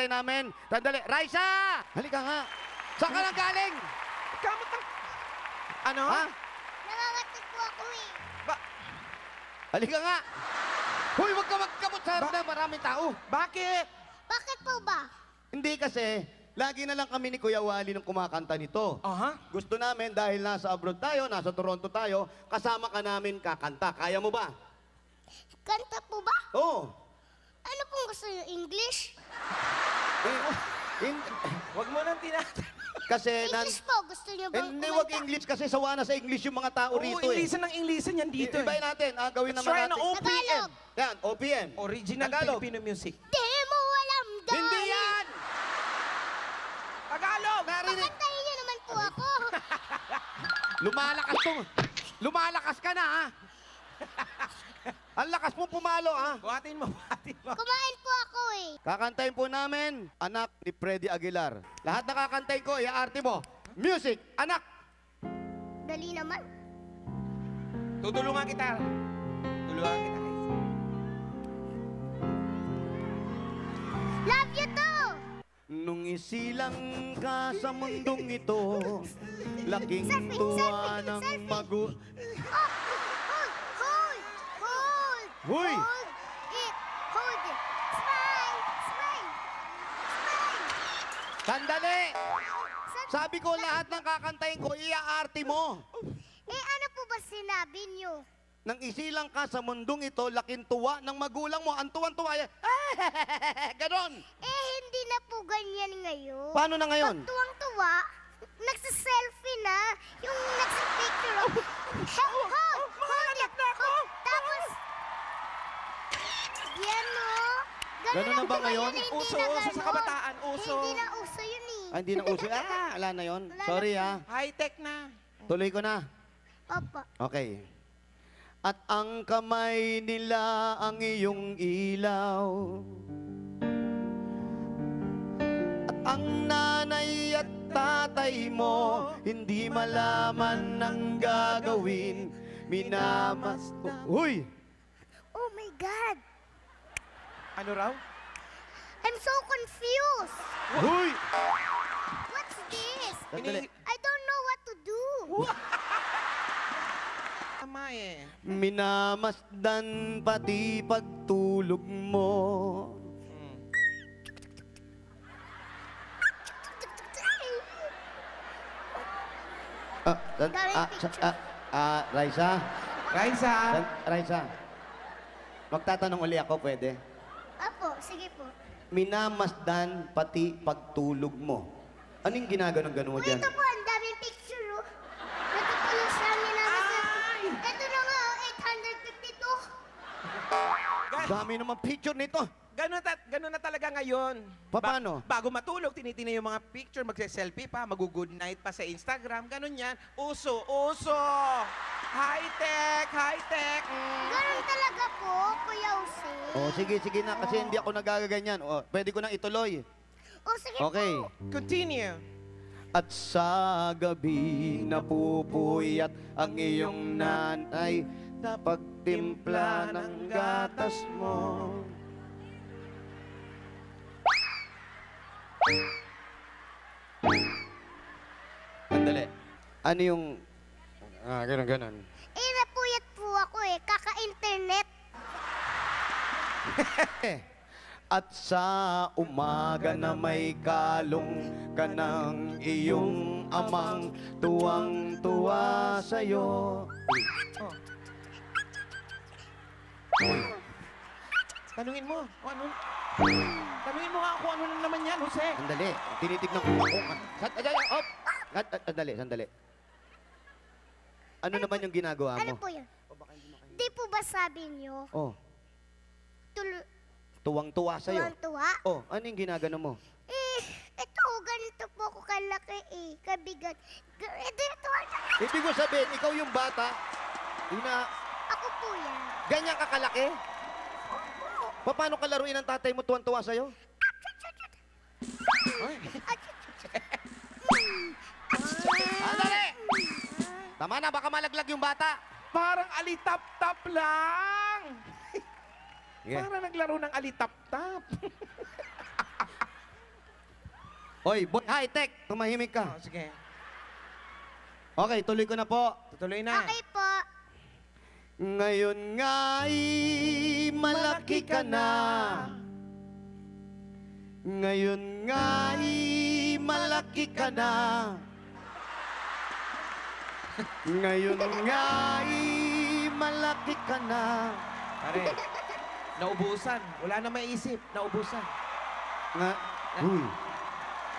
kakantay namin. Sandali. Raisa! Halika nga. Saan ka nang galing? Kamot ang... Ano? Ha? Nangangatig po ako eh. Halika nga. Hoy, huwag ka magkamot sa harap na maraming tao. Bakit? Bakit po ba? Hindi kasi, lagi na lang kami ni Kuya Wally nung kumakanta nito. Aha. Gusto namin dahil nasa abroad tayo, nasa Toronto tayo, kasama ka namin kakanta. Kaya mo ba? Kanta po ba? Oo. Ano pong gusto niyo? English? Huwag mo nang tinatanong. Kasi English po. Gusto niyo bang Hindi, wag English kasi sawa na sa English yung mga tao Oo, rito eh. Inglesan ng Inglesan yan dito eh. Ibayin natin, gawin Let's naman try natin. na OPM. Tagalog. Yan, OPM. Original Tagalog. Filipino music. Di mo alam dahil. Hindi yan! Tagalog! Narinig. Pakantayin niyo naman po ako. Lumalakas ka na, ha? Ang lakas mo pumalo, ha? Buhatin mo, buhatin mo. Kumain po ako eh. Kakantayin po namin, Anak ni Freddy Aguilar. Lahat na kakantayin ko, iaarte mo. Music, anak! Dali naman. Tutulungan kita. Tulungan kita. Love you too. Nung isilang ka sa mundong ito, laking Selfie, tuwa selfie, ng selfie. magu... Hold. Huy! Hold it. Hold it. Smile. Smile. Smile. Sandali! Sabi ko lahat ng kakantayin ko, iaarte mo. Ano po ba sinabi niyo? Nang isilang ka sa mundong ito, laking tuwa ng magulang mo. Ang tuwan-tuwa yan. Ganon! Hindi na po ganyan ngayon. Paano na ngayon? Pag tuwang-tuwa, nagsa-selfie na, yung nagsa-picture of... Hold it. Tapos, yan o. Ganun na ba ngayon? Uso sa kabataan, uso. Hindi na uso yun eh. Hindi na uso. Wala na yon. Wala na Sorry, po. ha. High-tech na. Tuloy ko na. Opo. Okay. At ang kamay nila ang iyong ilaw. At ang nanay at tatay mo hindi malaman ang gagawin. Minamas... Huy! Oh my God. Ano raw? I'm so confused. Huy! What's this? Sandali. I don't know what to do. Tama eh. Minamasdan pati pagtulog mo. Raisa? Raisa! Raisa, magtatanong uli ako, pwede? Opo, sige po. Minamasdan pati pagtulog mo. Anong ginaganon-ganon mo dyan? Ito po, ang daming picture, oh. Ito po yung siyang minamasdan. Ito na nga, oh, 852. Dami naman picture nito. Ganun na talaga ngayon. Paano? Bago matulog, tinitingnan yung mga picture, magse-selfie pa, mag-good night pa sa Instagram, ganun yan. Uso. High-tech. Ganun talaga po, Kuya Jose. Oh, sige na, kasi hindi ako nagagaganyan. Oh, pwede ko nang ituloy. Oh, sige Okay. po. Continue. At sa gabi napupuyat ang iyong nanay na pagtimpla ng gatas mo. Sandali. Ano yung... ganun. Napuyat po ako eh, kaka-internet. At sa umaga na may kalong ka ng iyong amang tuwang-tuwa sa'yo. Oh. Tanungin mo. Tanungin mo nga kung ano na naman yan, Jose. Sandali, tinitignan ko ako. Sandali. Ano naman yung ginagawa Ano mo? po yun? Di po ba sabi niyo, Oh, tuwang-tuwa sa'yo. tuwang-tuwa? Oh, ano yung ginagano mo? Ito, ganito po ako kalaki eh, kabigat. Ito, Ibig ko sabihin, ikaw yung bata, ako po yan. ganyan kakalaki? Paano ka laruin ng tatay mo tuwang-tuwa sa'yo? Sandali! Tama na, baka malaglag yung bata. Parang alitap-tap lang. Yeah. Parang naglaro ng alitap-tap. Oy, boy high-tech, tumahimik ka. Oh, sige. Okay, tuloy ko na po. Tutuloy na. Okay po. Ngayon nga'y malaki ka na. Ngayon nga'y malaki ka na. Ngayon nga'y malaki ka na. Pare, naubusan. Wala na maisip. Naubusan. Nga, huy,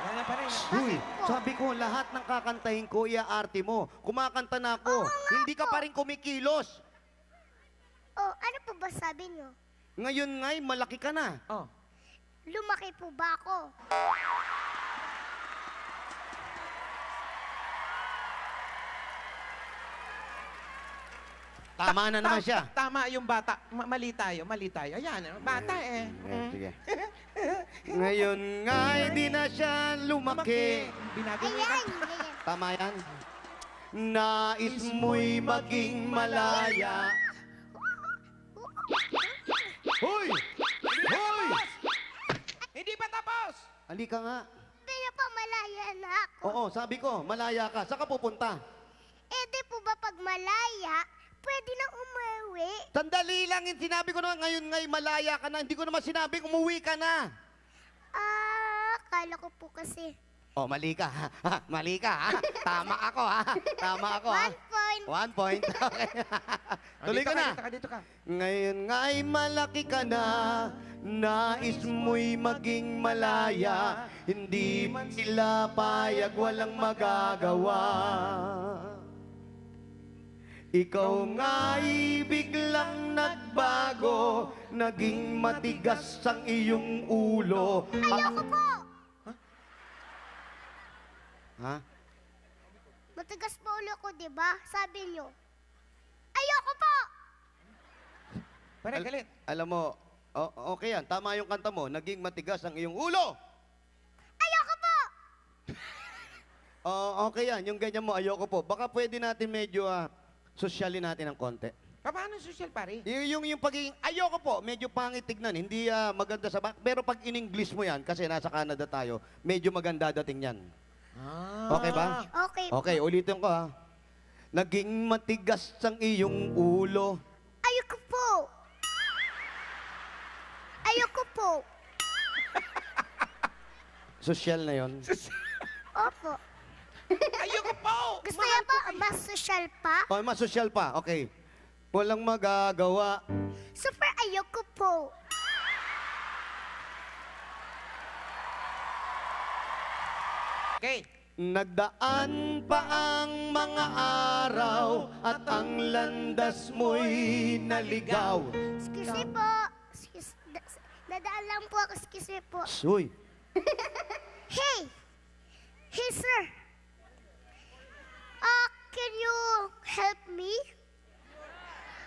Wala na pare. huy, sabi ko lahat ng kakantahin ko, iaarte mo. Kumakanta na ako. Hindi ka pa rin kumikilos. Oh, ano po ba sabi niyo? Ngayon nga'y malaki ka na. Oh. Lumaki po ba ako? Tama na naman siya. Tama yung bata. Mali tayo, mali tayo. Ayan, bata eh. Sige. Ngayon nga'y di na siya lumaki. Binago niya Ayan, yung ayan. Tama yan? Nais mo'y maging malaya. Hoy! Hoy! Hindi pa tapos! Halika nga. Pero po malaya na ako. Oo, sabi ko, malaya ka. Saan ka pupunta? Eh di po ba pag malaya, pwede nang umuwi? Sandali lang, yung sinabi ko naman ngayon nga'y malaya ka na. Hindi ko naman sinabing umuwi ka na. Kala ko po kasi. Oh, mali ka. Mali ka, ha? Tama ako, ha? Tama ako, ha? 1 point. 1 point. Okay. Tuloy ko na. Dito ka. Ngayon nga'y malaki ka na, nais mo'y maging malaya, hindi man sila payag, walang magagawa. Ikaw nga'y biglang nagbago, naging matigas ang iyong ulo. Ayoko po! Ha? Matigas pa ulo ko, di ba? Sabi niyo. Ayoko po! Pare, galit. Alam mo, okay yan, tama yung kanta mo, naging matigas ang iyong ulo. Ayoko po! Okay yan, yung ganyan mo, ayoko po. Baka pwede natin medyo sosyalin natin ng konti. Paano social, pare? Yung pagiging ayoko po, medyo pangit tignan, hindi maganda sa pero pag in-English mo yan, kasi nasa Canada tayo, medyo maganda dating yan. Okay ba? Okay. Okay, ulitin ko ha. Naging matigas ang iyong ulo. Ayoko po! Ayoko po! Sosyal na yon. Opo. Ayoko po! Gusto niya po mas social pa? Okay, mas sosyal pa. Okay. Walang magagawa. Super ayoko po. Okay. Nagdaan pa ang mga araw at ang landas mo'y naligaw. Excuse me po. Nadaan lang po ako. Excuse me po. Suy. Hey! Hey, sir. Can you help me?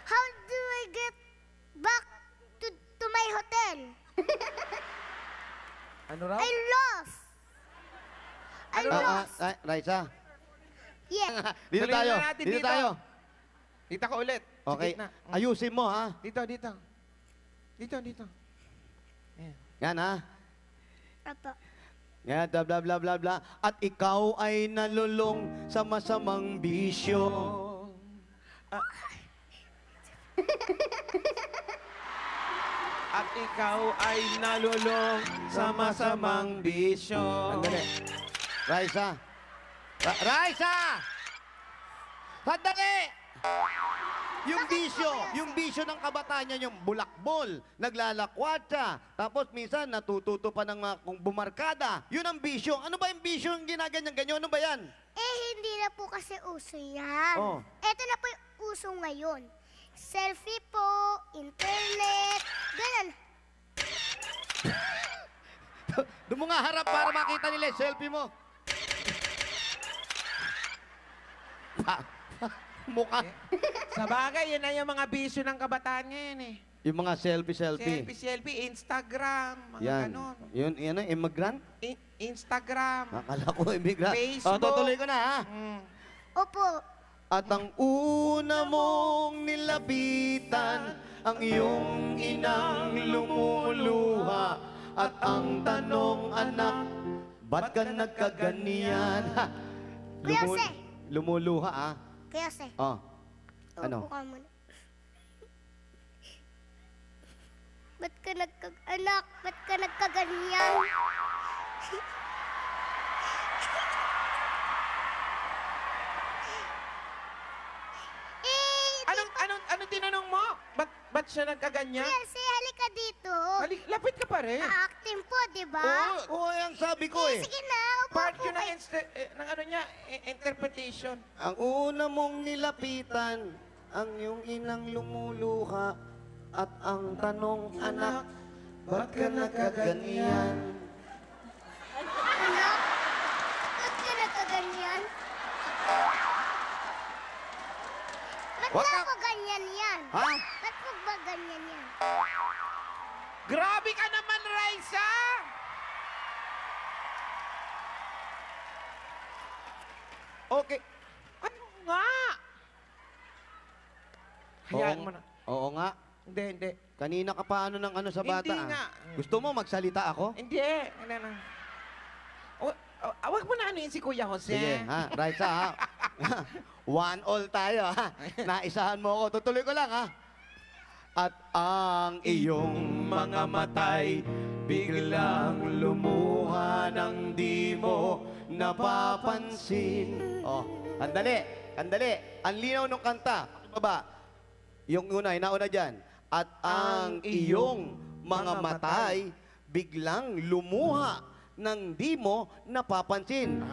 How do I get back to my hotel? Ano raw? I lost. I lost. Raisa, Yeah. dito Tuloy tayo. na natin Dito dito. tayo. Dito ka ulit. Sa Okay. gitna. Ayusin mo ha. Dito. Dito. Ayan. Yan ha. Apo. Yan, bla bla bla bla bla. At ikaw ay nalulong sa masamang bisyo. At ikaw ay nalulong sa masamang bisyo. Sandali. Raisa. Raisa! Sandali! Yung bisyo ng kabataan niya, yung bulakbol, naglalakwatsa, tapos minsan natututo pa ng mga kung bumarkada. Yun ang bisyo. Ano ba yung bisyo yung ginaganyan-ganyan? Ano ba yan? Eh, hindi na po kasi uso yan. Oh. Ito na po yung uso ngayon. Selfie po, internet, ganun. Doon mo nga harap para makita nila yung selfie mo. Mukha. Sa bagay, yan na yung mga bisyo ng kabataan ngayon eh. Yung mga selfie. Selfie, Instagram, mga Yan. ganon. Yun, immigrant? Instagram. Akala ko immigrant. Facebook. Tutuloy ko na ha. Mm. Opo. At ang una mong nilapitan, ang iyong inang lumuluha. At ang tanong, anak, Ba't ka nagkaganyan? Ha? Kuya Jose. Lumuluha, ah. Kaya se, Oh. Ano? upo ka muna. Ba't ka anak, ba't ka nagkaganyan? Anong tinanong mo? Ba't siya nagkaganyan? Kuya se, halika dito. Lapit ka pa rin. Acting po, di ba? Oo, ang sabi ko eh. Sige na, upo Part po yun ng, kayo. ng ano niya, interpretation. Ang una mong nilapitan, ang iyong inang lumuluha, at ang tanong, anak, ba't ka nagkaganyan? Anak, ba't ka nagkaganyan? Ba't Wag nga ka- po ganyan yan? Ha? Ba't po ba ganyan yan? Grabe ka naman, Raisa! Okay. Ano nga? Hayaan mo na. Oo nga. Hindi. Kanina ka pa ano ng ano sa bata. Hindi nga. Gusto mo magsalita ako? Hindi. Wag mo na ano yun si Kuya Jose. Sige, ha? Raisa, ha? 1-1 tayo, ha? Naisahan mo ako. Tutuloy ko lang, ha? At ang iyong mga matay biglang lumuha ng di mo napapansin. Oh, andali. Ang linaw ng kanta. Baba. Yung una, nauna dyan. At ang iyong mga matay biglang lumuha ng di mo napapansin.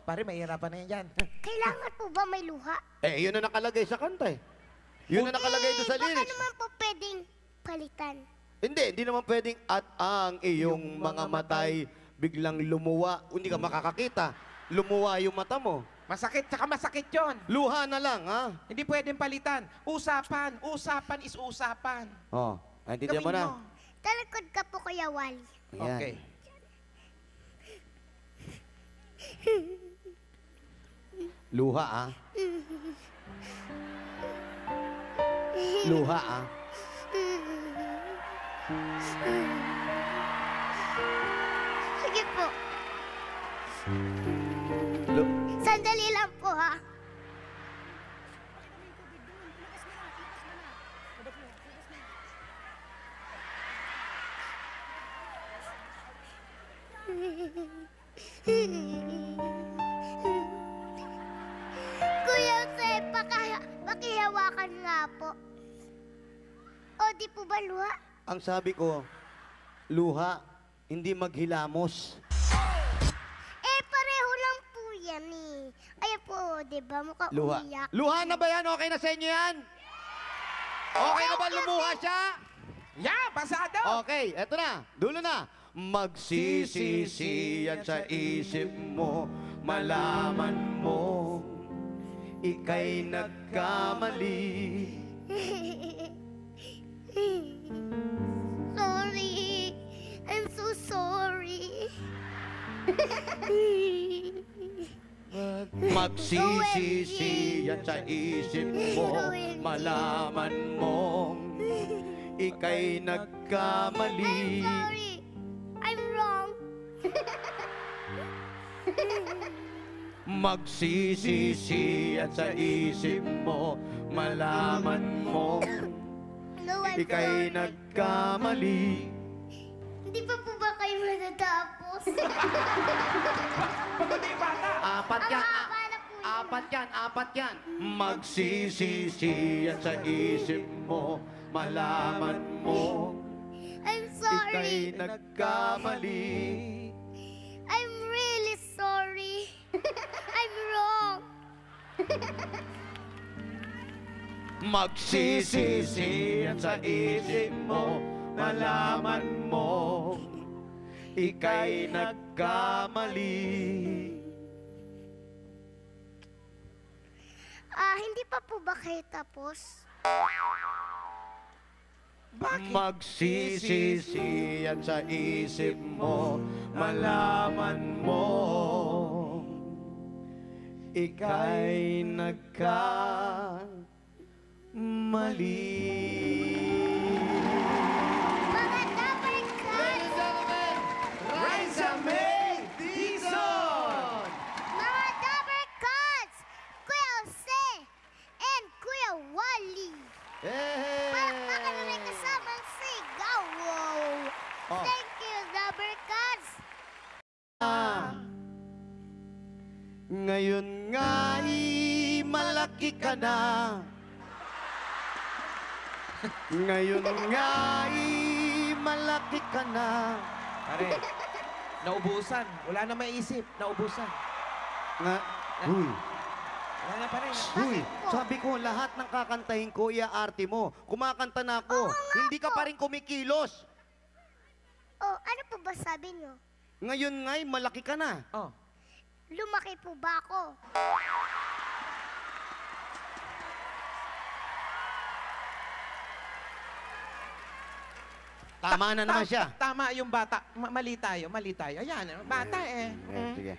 Pare, mahirapan na yan dyan. Kailangan po ba may luha? Yun na nakalagay sa kanta eh. Yun na nakalagay doon sa Baka lyrics. naman po pwedeng palitan. Hindi naman pwedeng at ang iyong mga matay biglang lumuwa. Hindi ka makakakita. Lumuwa yung mata mo. Masakit, tsaka masakit yon. Luha na lang, ha? Hindi pwedeng palitan. Usapan is usapan. Oh, naintindihan mo na? Talikod ka po, Kuya Wally. Ayan. Okay. Luha, ah. Luha, ah. Sige po. Lu- Sandali lang po, ha? Kuya Jose, pakihawakan nga po. O, di po ba luha? ang sabi ko, luha, hindi maghilamos. Pareho lang po yan eh. Ayan po, di ba? Mukhang Luha. umiyak. Luha na ba yan? Okay na sa inyo yan? Okay na ba lumuha siya? Yeah, pasado! Okay, eto na. Dulo na. Magsisisi yan sa isip mo, malaman mo, ika'y nagkamali. Sorry. I'm so sorry. Magsisisi yan sa isip mo, malaman mo, ika'y I'm nagkamali. sorry. I'm wrong. Magsisisi yan sa isip mo, malaman mo, No, I'm ika'y sorry. nagkamali. Hindi pa po ba kayo matatapos? Pagod na yung bata! Apat yan. Ang haba na po yun. Apat yan. Magsisisi yan sa isip mo, malaman mo, I'm ika'y sorry. nagkamali. I'm really sorry. I'm wrong. Magsisisi yan sa isip mo, malaman mo, ika'y nagkamali. Hindi pa po ba kayo tapos? Magsisisi yan sa isip mo, malaman mo, ika'y nagkamali. Mga dapat ka! Raisa May Ngayon nga'y malaki ka na. Ngayon nga'y malaki ka na. Pare, naubusan. Wala na maisip. Naubusan. Nga, huy, Wala na pare. huy, sabi ko lahat ng kakantahin ko, iaarte mo. Kumakanta na ako. Hindi ka pa rin kumikilos. Oh, ano po ba sabi niyo? Ngayon nga'y malaki ka na. Oh. Lumaki po ba ako? Tama na naman siya. Tama yung bata. Mali tayo, mali tayo. Ayan, bata eh. Sige.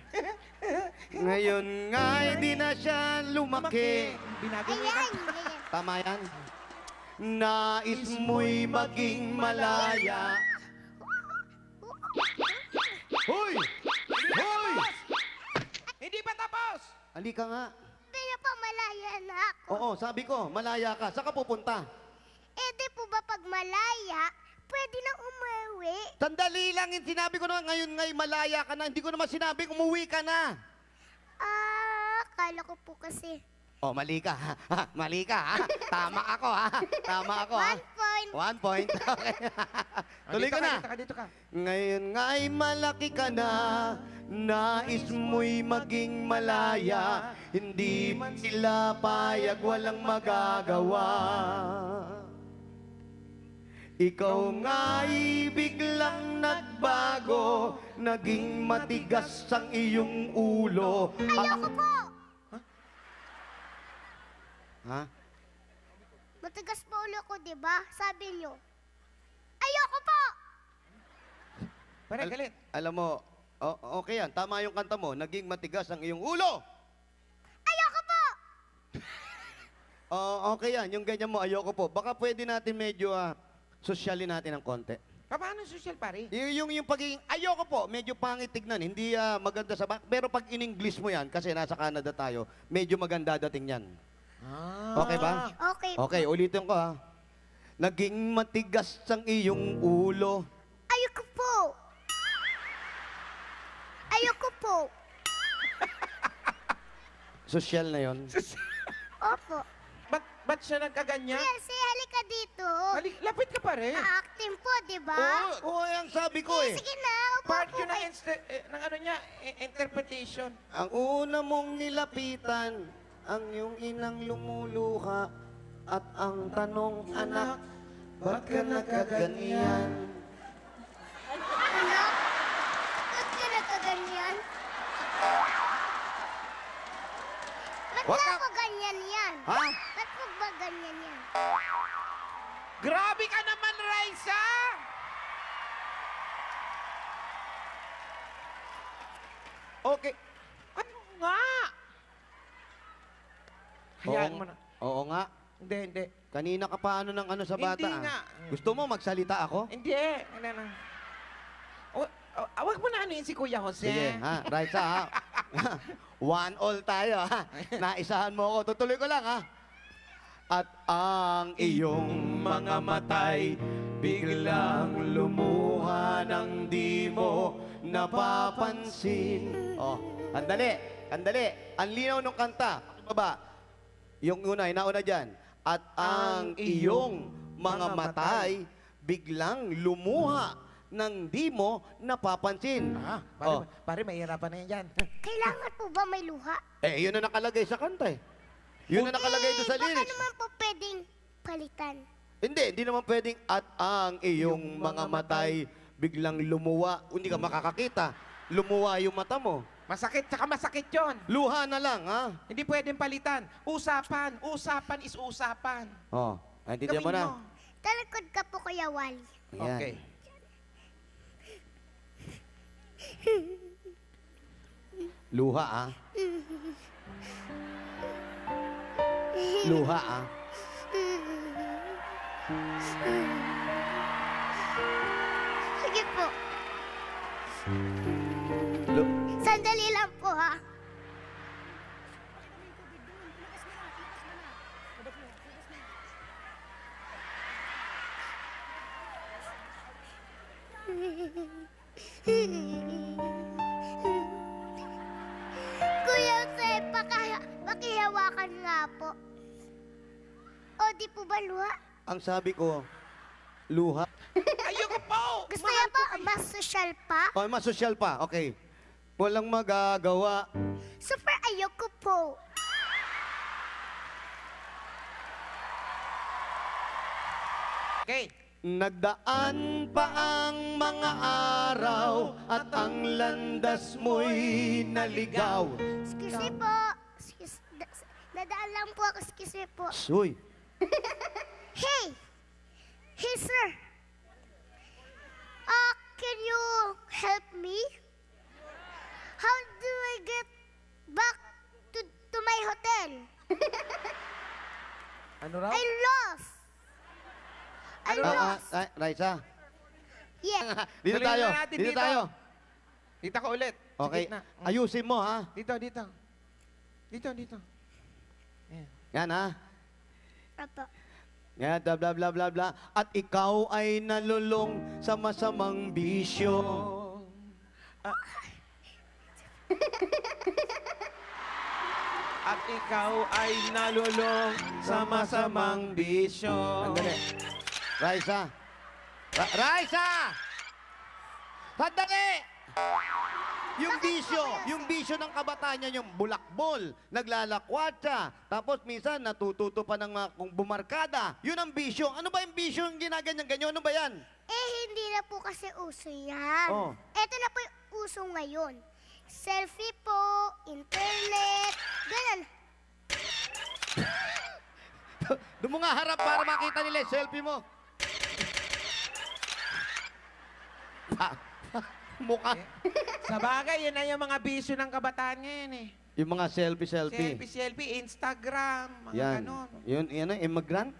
Ngayon nga'y di na siya lumaki. Binago mo Ayan, yung ayan. Tama yan? Nais mo'y maging malaya. Hoy! Hoy! Hindi pa tapos! Halika nga. Pero pa malaya na ako. Oo, sabi ko, malaya ka. Saan ka pupunta? Eh di po ba pag malaya, pwede na umuwi? Sandali lang yung sinabi ko na ngayon nga'y malaya ka na. Hindi ko naman sinabing umuwi ka na. Kala ko po kasi. Oh, mali ka. Mali ka, ha? Tama ako, ha? Tama ako, ha? 1 point. 1 point. Okay. Tuloy Dito ka na. Dito ka. Ngayon nga'y malaki ka na, nais mo'y maging malaya, hindi man sila payag, walang magagawa. Ikaw nga'y biglang nagbago, naging matigas ang iyong ulo. Ayoko po! Ha? Matigas pa ulo ko, di ba? Sabi niyo. Ayoko po! Pare, galit. Alam mo, okay yan, tama yung kanta mo, naging matigas ang iyong ulo. Ayoko po! Okay yan, yung ganyan mo, ayoko po. Baka pwede natin medyo sosyalin natin ng konti. Paano social, pare? Yung pagiging, ayoko po, medyo pangit tignan, hindi maganda sa back. Pero pag in-English mo yan, kasi nasa Canada tayo, medyo maganda dating yan. Okay ba? Okay. Okay, ulitin ko ha. Naging matigas ang iyong ulo. Ayoko po! Ayoko po! Sosyal na yon. Opo. Ba't siya nagkaganyan? Kuya, halika dito. Lapit ka pare. Na-acting po, di ba? Oo, ang sabi ko eh. Sige na, upo Part po yun kayo. ng ano niya, interpretation. Ang una mong nilapitan, ang iyong inang lumuluha, at ang tanong, anak, ba't ka nagkaganyan? Anak, ba't ka nagkaganyan? Ba't Wag na ka- ako ganyan yan? Ha? Ba't po ba ganyan yan? Grabe ka naman, Raisa! Okay. Ano nga? Hayaan mo na. Oo nga. Hindi. Kanina ka pa ano ng ano sa bata. Hindi nga. Gusto mo magsalita ako? Hindi. Ano. Wag mo na ano yun si Kuya Jose. Sige, ha? Right ha? 1-1 tayo, ha? Naisahan mo ako. Tutuloy ko lang, ha? At ang iyong mga matay biglang lumuha ng di mo napapansin. Oh, andali. Ang linaw ng kanta. Baba. Yung una, nauna dyan. At ang iyong mga matay biglang lumuha ng di mo napapansin. Pare, mahirapan na yan dyan. Kailangan po ba may luha? Yun na nakalagay sa kanta eh. Yun na nakalagay doon sa Baka lyrics. naman po pwedeng palitan. Hindi naman pwedeng at ang iyong mga matay biglang lumuwa. Hindi ka makakakita. Lumuwa yung mata mo. Masakit, tsaka masakit yon. Luha na lang, ha? Hindi pwedeng palitan. Usapan is usapan. Oh, naintindihan mo Gawin na? Talikod ka po, Kuya Wally. Ayan. Okay. Luha, ah. Luha, ah. Sige po. Lu- Sandali lang po, ha? Kuya Hindi po ba luha? Ang sabi ko, luha. Ayoko po! Gusto niya po mas social pa? O, mas social pa. Okay. Walang magagawa. Super ayoko po. Okay. Nagdaan pa ang mga araw at ang landas mo'y naligaw. Excuse me po. Dadaan lang po ako. Excuse me po. Suy. Hey! Hey, sir. Can you help me? How do I get back to my hotel? Ano raw? I lost. I lost. Raisa, Yeah. dito Tuloy tayo. na natin Dito dito. tayo. Dito ka ulit. Sa Okay. gitna. Ayusin mo, ha? Dito, dito. Dito, dito. Ayan. Yan, ha? Apo. Yan, bla bla bla bla bla. At ikaw ay nalulong sa masamang bisyo. At ikaw ay nalulong sa masamang bisyo. Sandali. Raisa. Raisa! Sandali! Yung bisyo ng kabataan niya, yung bulakbol, naglalakwatsa, tapos minsan natututo pa ng mga kung bumarkada. Yun ang bisyo. Ano ba yung bisyo yung ginaganyan-ganyan? Ano ba yan? Hindi na po kasi uso yan. Oh. Ito na po yung uso ngayon. Selfie po, internet, ganun. Doon mo nga harap para makita nila yung selfie mo. Mukha. Sa bagay, yun na yung mga bisyo ng kabataan ngayon eh. Yung mga selfie. Selfie, Instagram, mga Yan. ganon. Yun, immigrant?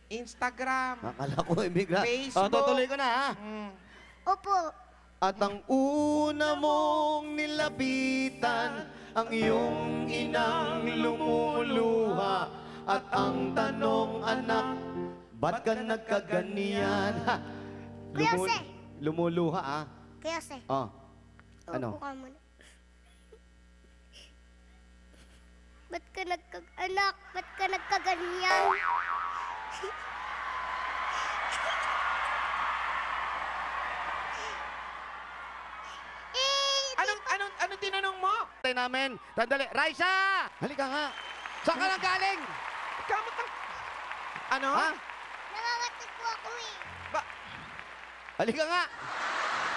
Instagram. Akala ko immigrant. Facebook. Tutuloy ko na, ha? Mm. Opo. At ang una mong nilapitan, ang iyong inang lumuluha. At ang tanong, anak, ba't ka nagkaganyan? Ha? Kuya Jose. Lumuluha, ah. Kaya se. Oh. Ano? Upo ka muna. Ba't ka anak, ba't ka nagkaganyan? Anong tinanong mo? Tayo namin. Sandali. Raisa! Halika nga. Saan ka nang galing? Kamot ka. Ano? Ha? Nangangatot po ako eh. Halika nga.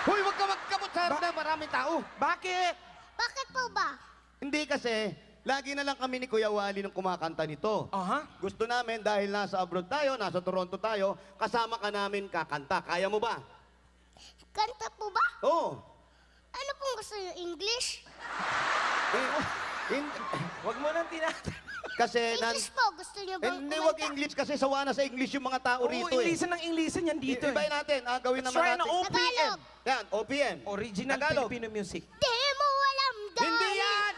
Hoy, huwag ka magkamot sa harap na maraming tao. Bakit? Bakit po ba? Hindi kasi, lagi na lang kami ni Kuya Wally nung kumakanta nito. Aha. Gusto namin dahil nasa abroad tayo, nasa Toronto tayo, kasama ka namin kakanta. Kaya mo ba? Kanta po ba? Oo. Ano pong gusto niyo? English? Huwag mo nang tinatanong. Kasi, English po. Gusto niyo bang hindi wag English kasi sawa na sa English yung mga tao Oo, rito eh. Inglesan ng Inglesan yan dito Ibayin eh. natin, gawin Let's naman try natin. na OPM. Tagalog. Yan, OPM. Original Tagalog. Filipino music. Di mo alam dahil. Hindi yan!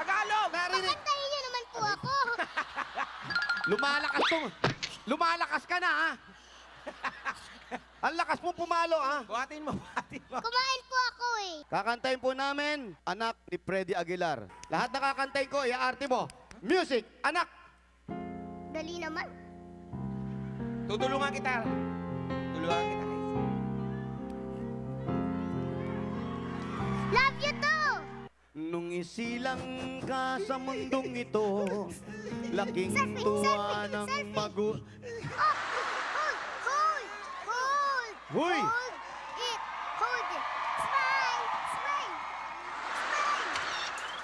Tagalog! Narinig. Pakantayin niyo naman po ako. Lumalakas ka na, ha? Ang lakas mo pumalo, ha? Buhatin mo, buhatin mo. Kumain po ako eh. Kakantayin po namin, Anak ni Freddy Aguilar. Lahat na kakantayin ko, iaarte mo. Music, anak! Dali naman. Tutulungan kita. Tulungan kita. Love you too. Nung isilang ka sa mundong ito, laking Selfie, tuwa selfie, ng selfie. magu... Hold. Huy! Hold it. Hold it. Smile. Smile. Smile.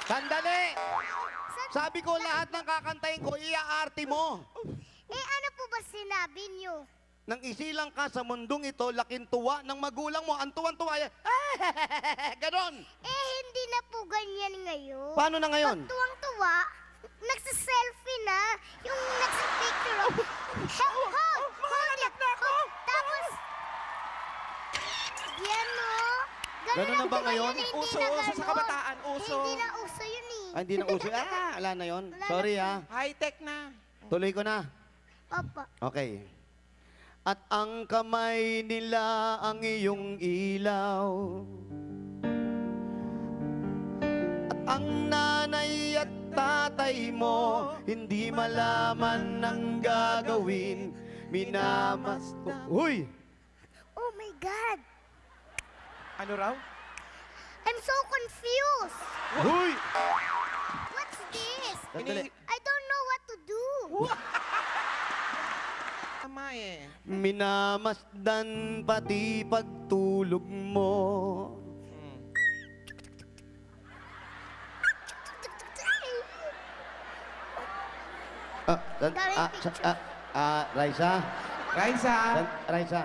Sandali! Sabi ko lahat ng kakantayin ko, iaarte mo. Ano po ba sinabi niyo? Nang isilang ka sa mundong ito, laking tuwa ng magulang mo. Ang tuwan-tuwa yan. Ganon. Hindi na po ganyan ngayon. Paano na ngayon? Pag tuwang-tuwa, nagsa-selfie na, yung nagsa-picture of... Hold it. Tapos, yan o. Ganun na ba ngayon? Uso sa kabataan, uso. Hindi na uso yun eh. Hindi na uso. Wala na yon. Wala na Sorry, po. ha. High-tech na. Tuloy ko na. Opo. Okay. At ang kamay nila ang iyong ilaw. At ang nanay at tatay mo, hindi malaman ang gagawin. Huy! Oh my God! Ano raw? I'm so confused! Huy! What's this? Sandali. I don't know what to do. Tama eh. Minamasdan pati pagtulog mo. Hmm. Raisa? Raisa! Raisa,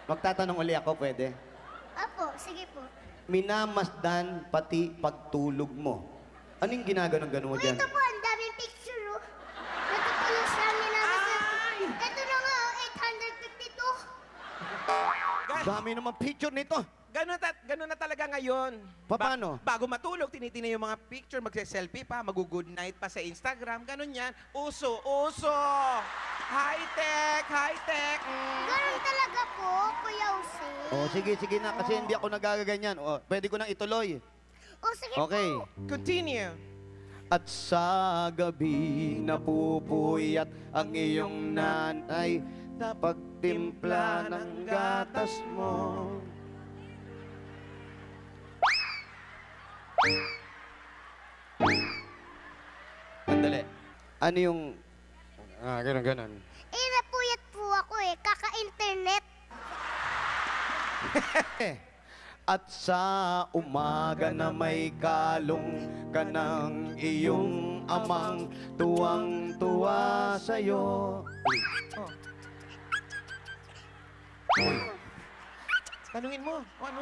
magtatanong uli ako, pwede? Apo, sige po. Minamasdan pati pagtulog mo. Anong ginaganon-ganon mo Uy, dyan? ito po, ang daming picture, oh. Natutulong sa amin namin. Ito na nga, oh, 852. Dami naman picture nito. Ganun na talaga ngayon. Paano? Bago matulog, tinitingnan yung mga picture, magse-selfie pa, mag-good night pa sa Instagram, ganun yan. Uso, uso! High-tech, high-tech! Ganun talaga po, Kuya Jose. Oh, sige na, kasi hindi ako nagaganyan. Oh, pwede ko nang ituloy. Oh, sige Okay. po. Continue. At sa gabi napupuyat ang iyong nanay na pagtimpla ng gatas mo. Sandali. Ano yung... ganun. Eh, napuyat po ako eh. Kaka-internet. At sa umaga na may kalong ka ng iyong amang tuwang-tuwa sa'yo. Oh. Tanungin mo kung ano.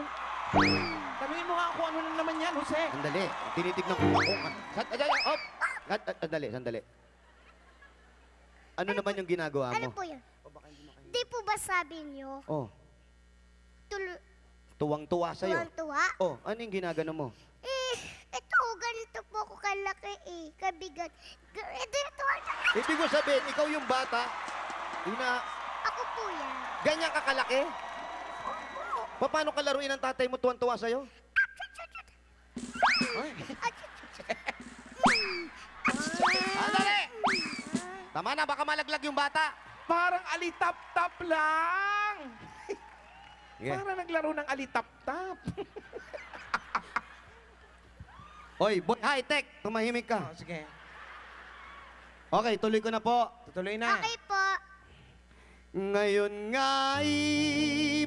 Tanungin mo nga kung ano na naman yan, Jose. Sandali, tinitignan ko ako. Sandali. Ano naman yung ginagawa Ano mo? po yun? Di po ba sabi niyo, Oh, tuwang-tuwa sa'yo. tuwang-tuwa? Oh, ano yung ginagano mo? Eh, ito, ganito po ako kalaki eh. Kabigat. Ito, Ibig mo sabihin, ikaw yung bata, ako po yan. ganyan ka kalaki? Paano ka laruin ng tatay mo tuwang-tuwa sa'yo? Sandali! Tama na, baka malaglag yung bata. Parang alitap-tap lang. Sige. Parang naglaro ng alitap-tap. Oy, boy high-tech, tumahimik ka. Oh, sige. Okay, tuloy ko na po. Tutuloy na. Okay po. Ngayon nga'y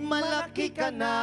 malaki ka na.